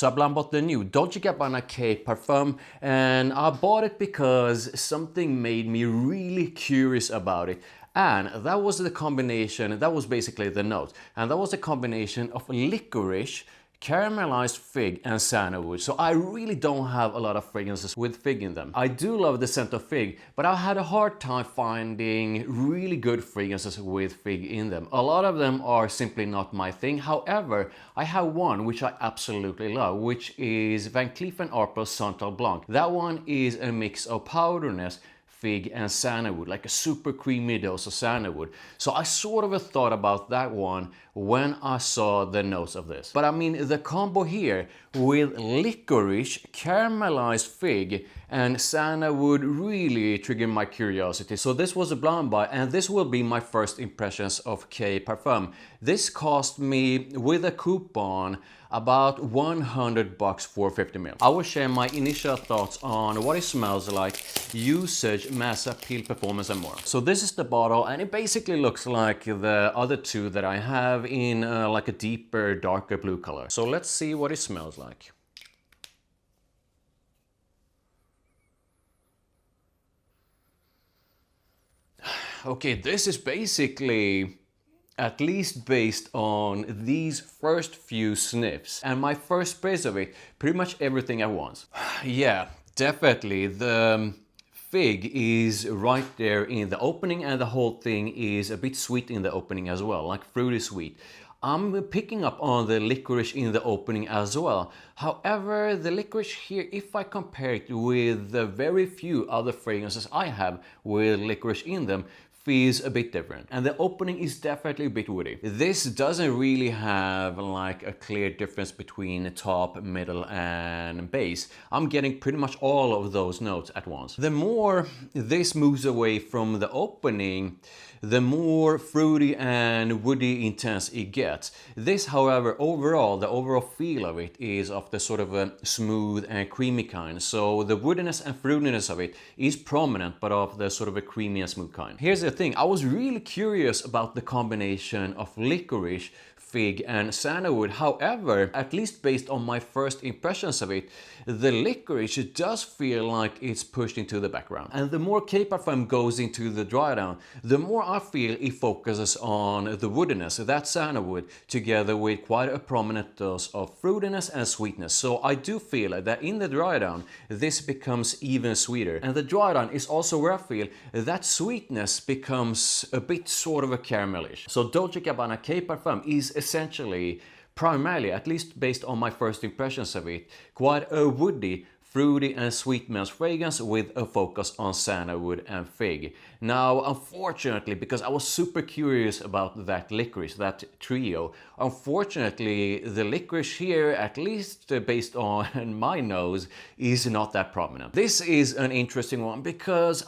So I bought the new Dolce Gabbana K Parfum, and I bought it because something made me really curious about it. And that was the combination, that was basically the note. And that was a combination of licorice, caramelized fig and sandalwood. So I really don't have a lot of fragrances with fig in them. I do love the scent of fig, but I had a hard time finding really good fragrances with fig in them. A lot of them are simply not my thing. However, I have one which I absolutely love, which is Van Cleef & Arpels Santal Blanc. That one is a mix of powderness, fig and sandalwood, like a super creamy dose of sandalwood. So I sort of thought about that one when I saw the notes of this. But I mean, the combo here with licorice, caramelized fig and sandalwood really triggered my curiosity. So this was a blind buy, and this will be my first impressions of K Parfum. This cost me with a coupon about $100 for 50 ml. I will share my initial thoughts on what it smells like, usage, mass appeal, performance and more. So this is the bottle, and it basically looks like the other two that I have in like a deeper, darker blue color. So let's see what it smells like. Okay, this is basically at least based on these first few sniffs and my first sprays of it, pretty much everything at once. Yeah, definitely the fig is right there in the opening, and the whole thing is a bit sweet in the opening as well, like fruity sweet. I'm picking up on the licorice in the opening as well. However, the licorice here, if I compare it with the very few other fragrances I have with licorice in them, feels a bit different, and the opening is definitely a bit woody. This doesn't really have like a clear difference between top, middle and base. I'm getting pretty much all of those notes at once. The more this moves away from the opening, the more fruity and woody intense it gets. This, however, overall, the overall feel of it is of the sort of a smooth and creamy kind. So the woodiness and fruitiness of it is prominent, but of the sort of a creamy and smooth kind. Here's the thing, I was really curious about the combination of licorice, fig and sandalwood. However, at least based on my first impressions of it, the licorice does feel like it's pushed into the background. And the more K Parfum goes into the dry down, the more I feel it focuses on the woodiness, that sandalwood, together with quite a prominent dose of fruitiness and sweetness. So I do feel that in the dry down, this becomes even sweeter. And the dry down is also where I feel that sweetness becomes a bit sort of a caramelish. So Dolce Gabbana K Parfum is essentially, primarily, at least based on my first impressions of it, quite a woody, fruity and sweet men's fragrance with a focus on sandalwood and fig. Now, unfortunately, because I was super curious about that licorice, that trio, unfortunately the licorice here, at least based on my nose, is not that prominent. This is an interesting one because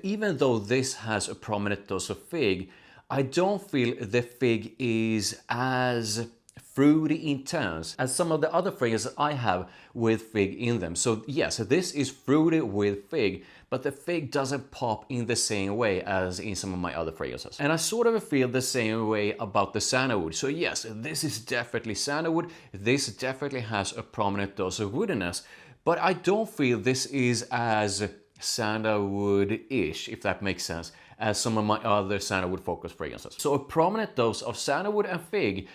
even though this has a prominent dose of fig, I don't feel the fig is as fruity intense as some of the other fragrances I have with fig in them. So yes, this is fruity with fig, but the fig doesn't pop in the same way as in some of my other fragrances. And I sort of feel the same way about the sandalwood. So yes, this is definitely sandalwood. This definitely has a prominent dose of woodiness, but I don't feel this is as sandalwood-ish, if that makes sense, as some of my other sandalwood focused fragrances. So a prominent dose of sandalwood and fig,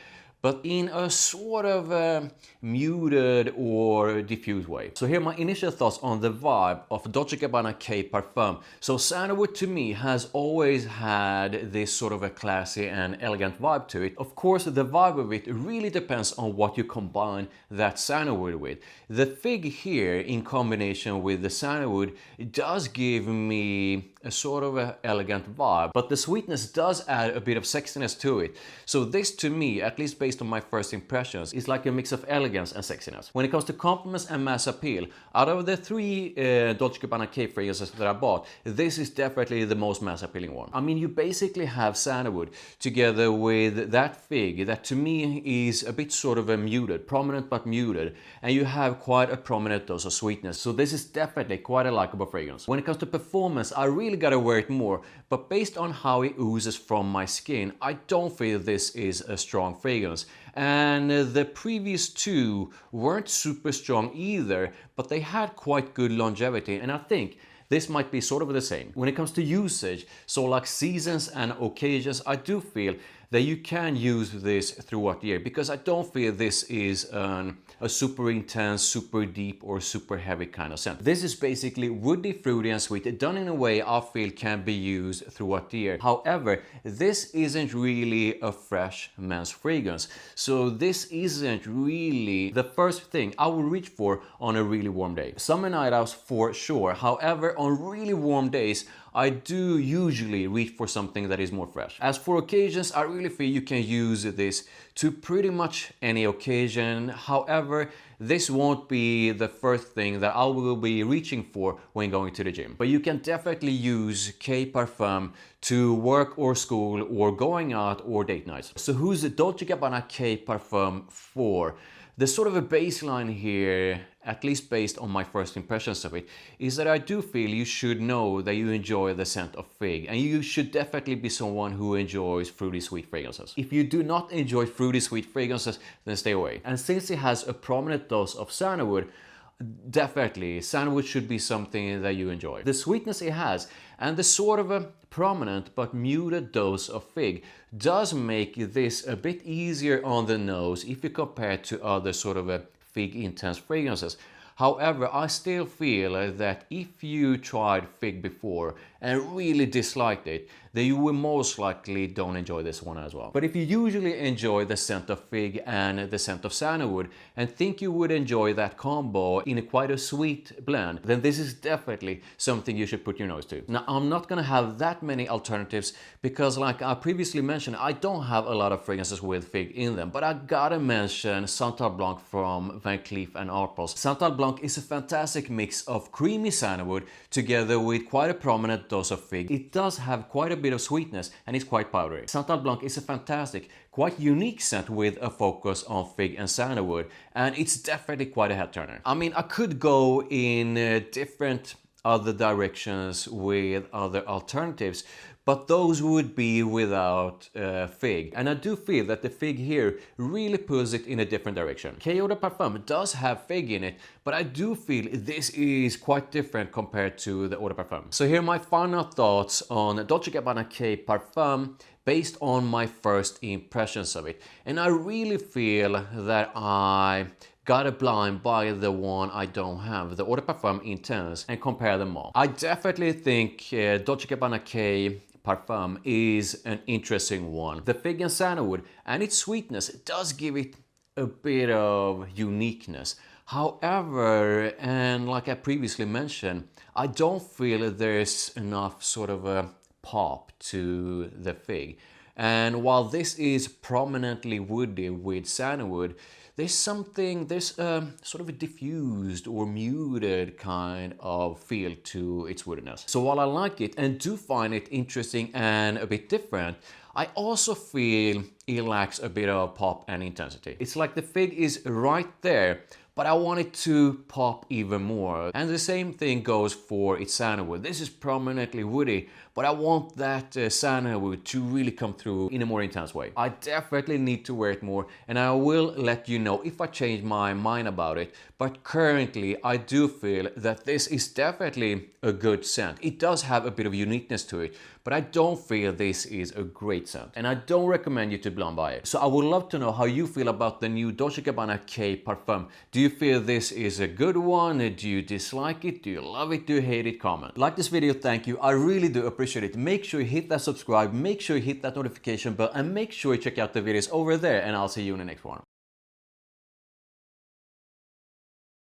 but in a sort of muted or diffused way. So here are my initial thoughts on the vibe of Dolce Gabbana K Parfum. So sandalwood to me has always had this sort of a classy and elegant vibe to it. Of course, the vibe of it really depends on what you combine that sandalwood with. The fig here in combination with the sandalwood does give me a sort of an elegant vibe, but the sweetness does add a bit of sexiness to it. So this to me, at least based on my first impressions, is like a mix of elegance and sexiness. When it comes to compliments and mass appeal, out of the three Dolce Gabbana K fragrances that I bought, this is definitely the most mass appealing one. I mean, you basically have sandalwood together with that fig that to me is a bit sort of a muted, prominent but muted, and you have quite a prominent dose of sweetness. So this is definitely quite a likable fragrance. When it comes to performance, I really really gotta wear it more, but based on how it oozes from my skin, I don't feel this is a strong fragrance. And the previous two weren't super strong either, but they had quite good longevity, and I think this might be sort of the same. When it comes to usage, so like seasons and occasions, I do feel that you can use this throughout the year, because I don't feel this is a super intense, super deep or super heavy kind of scent. This is basically woody, fruity and sweet, done in a way I feel can be used throughout the year. However, this isn't really a fresh men's fragrance, so this isn't really the first thing I would reach for on a really warm day. Summer night outs for sure, however on really warm days I do usually reach for something that is more fresh. As for occasions, I really feel you can use this to pretty much any occasion. However, this won't be the first thing that I will be reaching for when going to the gym. But you can definitely use K Parfum to work or school or going out or date nights. So who's the Dolce Gabbana K Parfum for? The sort of a baseline here, at least based on my first impressions of it, is that I do feel you should know that you enjoy the scent of fig, and you should definitely be someone who enjoys fruity sweet fragrances. If you do not enjoy fruity sweet fragrances, then stay away. And since it has a prominent dose of sandalwood, definitely sandalwood should be something that you enjoy. The sweetness it has and the sort of a prominent but muted dose of fig does make this a bit easier on the nose if you compare it to other sort of a fig intense fragrances. However, I still feel that if you tried fig before and really disliked it, then you will most likely don't enjoy this one as well. But if you usually enjoy the scent of fig and the scent of sandalwood and think you would enjoy that combo in quite a sweet blend, then this is definitely something you should put your nose to. Now, I'm not gonna have that many alternatives because, like I previously mentioned, I don't have a lot of fragrances with fig in them, but I gotta mention Santal Blanc from Van Cleef & Arpels. Santal Blanc is a fantastic mix of creamy sandalwood together with quite a prominent dose of fig. It does have quite a bit of sweetness and it's quite powdery. Santal Blanc is a fantastic, quite unique scent with a focus on fig and sandalwood, and it's definitely quite a head turner. I mean, I could go in different other directions with other alternatives, but those would be without fig. And I do feel that the fig here really pulls it in a different direction. K Eau de Parfum does have fig in it, but I do feel this is quite different compared to the Eau de Parfum. So here are my final thoughts on Dolce Gabbana K Parfum based on my first impressions of it. And I really feel that I got a blind by the one I don't have, the Eau de Parfum Intense, and compare them all. I definitely think Dolce Gabbana K Parfum is an interesting one. The fig and sandalwood and its sweetness does give it a bit of uniqueness. However, and like I previously mentioned, I don't feel there's enough sort of a pop to the fig. And while this is prominently woody with sandalwood, there's a sort of a diffused or muted kind of feel to its woodiness. So while I like it and do find it interesting and a bit different, I also feel it lacks a bit of pop and intensity. It's like the fig is right there, but I want it to pop even more. And the same thing goes for its sandalwood. This is prominently woody, but I want that sandalwood to really come through in a more intense way. I definitely need to wear it more, and I will let you know if I change my mind about it. But currently, I do feel that this is definitely a good scent. It does have a bit of uniqueness to it, but I don't feel this is a great scent. And I don't recommend you to blend by it. So I would love to know how you feel about the new Dolce Gabbana K Parfum. Do you feel this is a good one? Do you dislike it? Do you love it? Do you hate it? Comment. Like this video, thank you. I really do appreciate it. Make sure you hit that subscribe, make sure you hit that notification bell, and make sure you check out the videos over there, and I'll see you in the next one.